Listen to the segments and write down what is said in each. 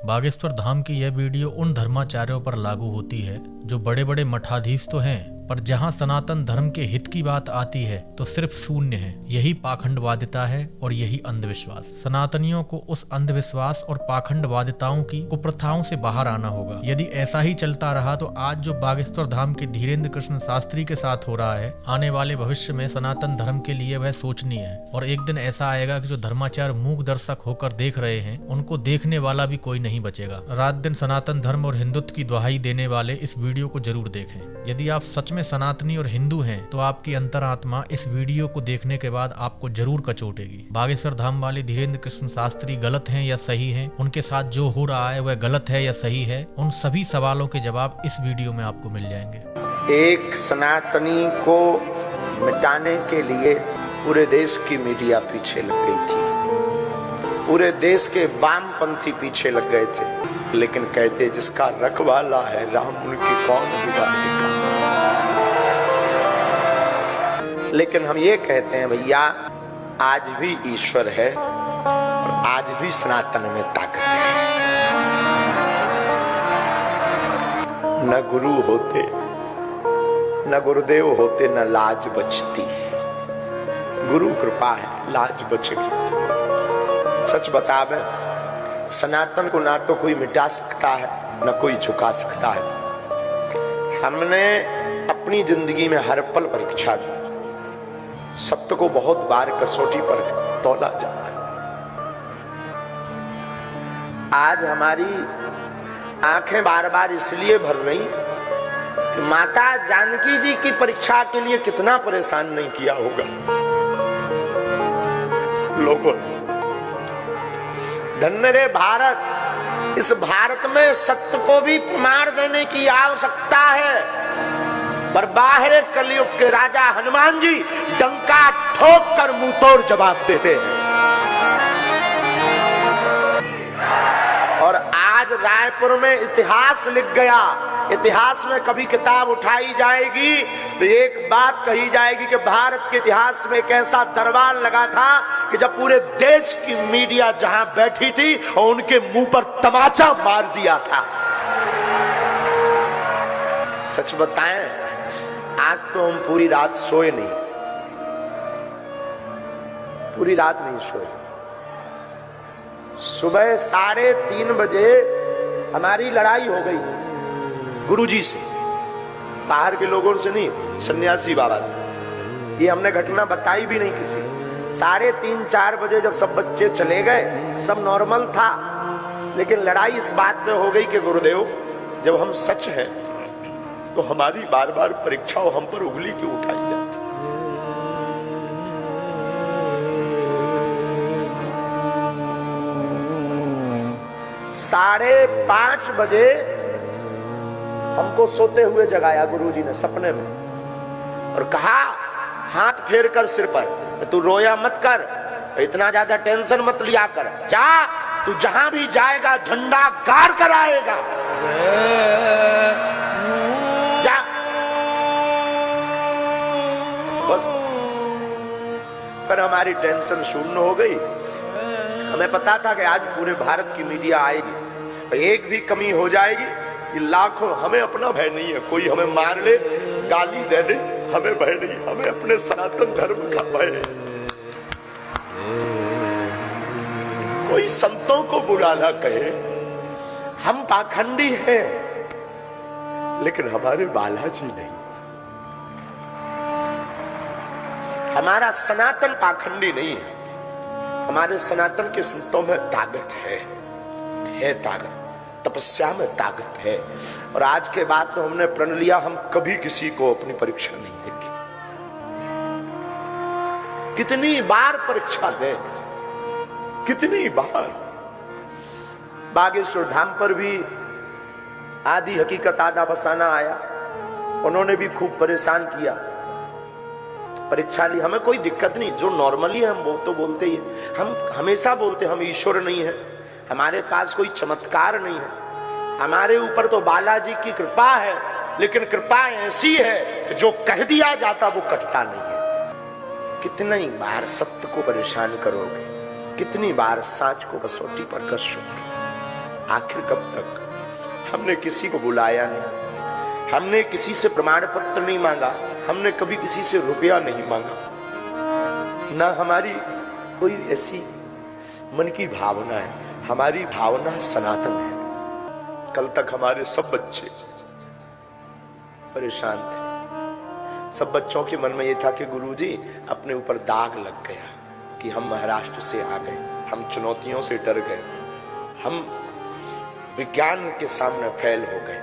बागेश्वर धाम की यह वीडियो उन धर्माचार्यों पर लागू होती है जो बड़े बड़े मठाधीश तो हैं, पर जहां सनातन धर्म के हित की बात आती है तो सिर्फ शून्य है। यही पाखंडवादिता है और यही अंधविश्वास। सनातनियों को उस अंधविश्वास और पाखंडवादिताओं की कुप्रथाओं से बाहर आना होगा। यदि ऐसा ही चलता रहा तो आज जो बागेश्वर धाम के धीरेन्द्र कृष्ण शास्त्री के साथ हो रहा है, आने वाले भविष्य में सनातन धर्म के लिए वह सोचनीय है। और एक दिन ऐसा आएगा कि जो धर्माचार्य मूक दर्शक होकर देख रहे हैं, उनको देखने वाला भी कोई नहीं बचेगा। रात दिन सनातन धर्म और हिंदुत्व की दुहाई देने वाले इस वीडियो को जरूर देखें। यदि आप सच में सनातनी और हिंदू हैं तो आपकी अंतरात्मा इस वीडियो को देखने के बाद आपको जरूर कचोटेगी। बागेश्वर धाम वाले धीरेन्द्र कृष्ण शास्त्री गलत हैं या सही हैं, उनके साथ जो हो रहा है वह गलत है या सही है, उन सभी सवालों के जवाब इस वीडियो में आपको मिल जाएंगे। एक सनातनी को मिटाने के लिए पूरे देश की मीडिया पीछे लग गई थी, पूरे देश के वामपंथी पीछे लग गए थे, लेकिन कहते जिसका रखवाला है राम उनकी कौन बिगाड़ेगा। लेकिन हम ये कहते हैं भैया, आज भी ईश्वर है और आज भी सनातन में ताकत है। न गुरु होते, न गुरुदेव होते, न लाज बचती। गुरु कृपा है, लाज बचेगी। सच बतावे, सनातन को ना तो कोई मिटा सकता है, न कोई झुका सकता है। हमने अपनी जिंदगी में हर पल परीक्षा दी। सत्य को बहुत बार कसौटी पर तौला जाता है। आज हमारी आंखें बार बार इसलिए भर रही कि माता जानकी जी की परीक्षा के लिए कितना परेशान नहीं किया होगा लोगों ने। धन्य रे भारत, इस भारत में सत्य को भी मार देने की आवश्यकता है, पर बाहर कलयुग के राजा हनुमान जी डंका ठोक कर मुंह तोड़ जवाब देते हैं। और आज रायपुर में इतिहास लिख गया। इतिहास में कभी किताब उठाई जाएगी तो एक बात कही जाएगी कि भारत के इतिहास में एक ऐसा दरबार लगा था कि जब पूरे देश की मीडिया जहां बैठी थी और उनके मुंह पर तमाचा मार दिया था। सच बताएं, आज तो हम पूरी रात सोए नहीं, पूरी रात नहीं सोए। सुबह 3:30 बजे हमारी लड़ाई हो गई गुरुजी से, बाहर के लोगों से नहीं, सन्यासी बाबा से। ये हमने घटना बताई भी नहीं किसी को। 3:30-4 बजे जब सब बच्चे चले गए, सब नॉर्मल था, लेकिन लड़ाई इस बात पे हो गई कि गुरुदेव, जब हम सच हैं तो हमारी बार बार परीक्षाओं हम पर उंगली क्यों उठाई जाती। 5:30 बजे हमको सोते हुए जगाया गुरुजी ने सपने में और कहा, हाथ फेर कर सिर पर, तू रोया मत कर, इतना ज्यादा टेंशन मत लिया कर, जा तू जहां भी जाएगा झंडा गाड़ कर आएगा, जा। बस पर हमारी टेंशन शून्य हो गई। हमें पता था कि आज पूरे भारत की मीडिया आएगी, एक भी कमी हो जाएगी कि लाखों। हमें अपना भय नहीं है, कोई हमें मार ले, गाली दे दे, हमें भय नहीं, हमें अपने सनातन धर्म का भय है। कोई संतों को बुरा ना कहे, हम पाखंडी हैं, लेकिन हमारे बालाजी नहीं। हमारा सनातन पाखंडी नहीं है। हमारे सनातन के संतों में ताकत है ताकत, तपस्या में ताकत है। और आज के बाद तो हमने प्रण लिया, हम कभी किसी को अपनी परीक्षा नहीं देंगे। कितनी बार परीक्षा दें, कितनी बार। बागेश्वर धाम पर भी आदि हकीकत आदा बसाना आया, उन्होंने भी खूब परेशान किया, परीक्षा ली। हमें कोई दिक्कत नहीं, जो नॉर्मली हम वो तो बोलते ही। हम हमेशा बोलते हम ईश्वर नहीं है, हमारे पास कोई चमत्कार नहीं है, हमारे ऊपर तो बालाजी की कृपा है, लेकिन कृपा ऐसी है कि जो कह दिया जाता वो कटता नहीं है। कितनी बार सत्य को परेशान करोगे, कितनी बार साच को कसौटी पर कसोगे। आखिर कब तक? हमने किसी को बुलाया नहीं, हमने किसी से प्रमाण पत्र नहीं मांगा, हमने कभी किसी से रुपया नहीं मांगा, ना हमारी कोई ऐसी मन की भावना है। हमारी भावना सनातन है। कल तक हमारे सब बच्चे परेशान थे। सब बच्चों के मन में यह था कि गुरुजी अपने ऊपर दाग लग गया कि हम महाराष्ट्र से आ गए, हम चुनौतियों से डर गए, हम विज्ञान के सामने फेल हो गए।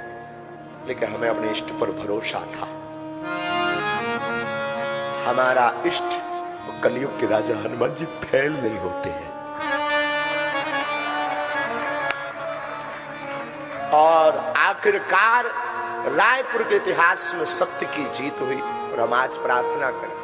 लेकिन हमें अपने इष्ट पर भरोसा था। हमारा इष्ट कलयुग के राजा हनुमान जी फेल नहीं होते हैं। और आखिरकार रायपुर के इतिहास में सत्य की जीत हुई। और हम आज प्रार्थना करें,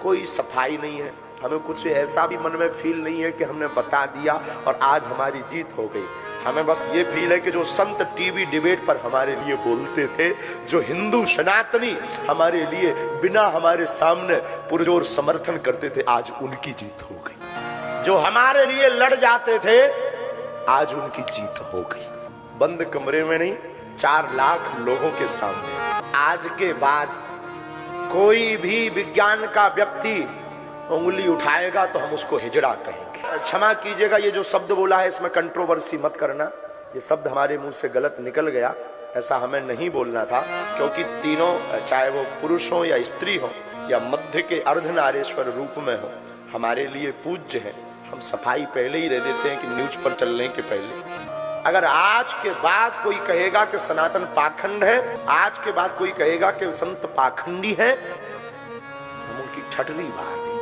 कोई सफाई नहीं है, हमें कुछ ऐसा भी मन में फील नहीं है कि हमने बता दिया और आज हमारी जीत हो गई। हमें बस ये फील है कि जो संत टीवी डिबेट पर हमारे लिए बोलते थे, जो हिंदू सनातनी हमारे लिए बिना हमारे सामने पुरजोर समर्थन करते थे, आज उनकी जीत हो गई। जो हमारे लिए लड़ जाते थे, आज उनकी जीत हो गई। बंद कमरे में नहीं, 4 लाख लोगों के सामने। आज के बाद कोई भी विज्ञान का व्यक्ति उंगली उठाएगा तो हम उसको हिजड़ा कहेंगे। क्षमा कीजिएगा, ये जो शब्द बोला है इसमें कंट्रोवर्सी मत करना। ये शब्द हमारे मुंह से गलत निकल गया, ऐसा हमें नहीं बोलना था। क्योंकि तीनों, चाहे वो पुरुष हो या स्त्री हो या मध्य के अर्धनारेश्वर रूप में हो, हमारे लिए पूज्य है। हम सफाई पहले ही दे देते हैं कि न्यूज पर चलने के पहले। अगर आज के बाद कोई कहेगा कि सनातन पाखंड है, आज के बाद कोई कहेगा कि संत पाखंडी है, हम उनकी ठटली मार देंगे।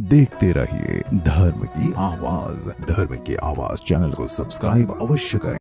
देखते रहिए धर्म की आवाज। धर्म की आवाज चैनल को सब्सक्राइब अवश्य करें।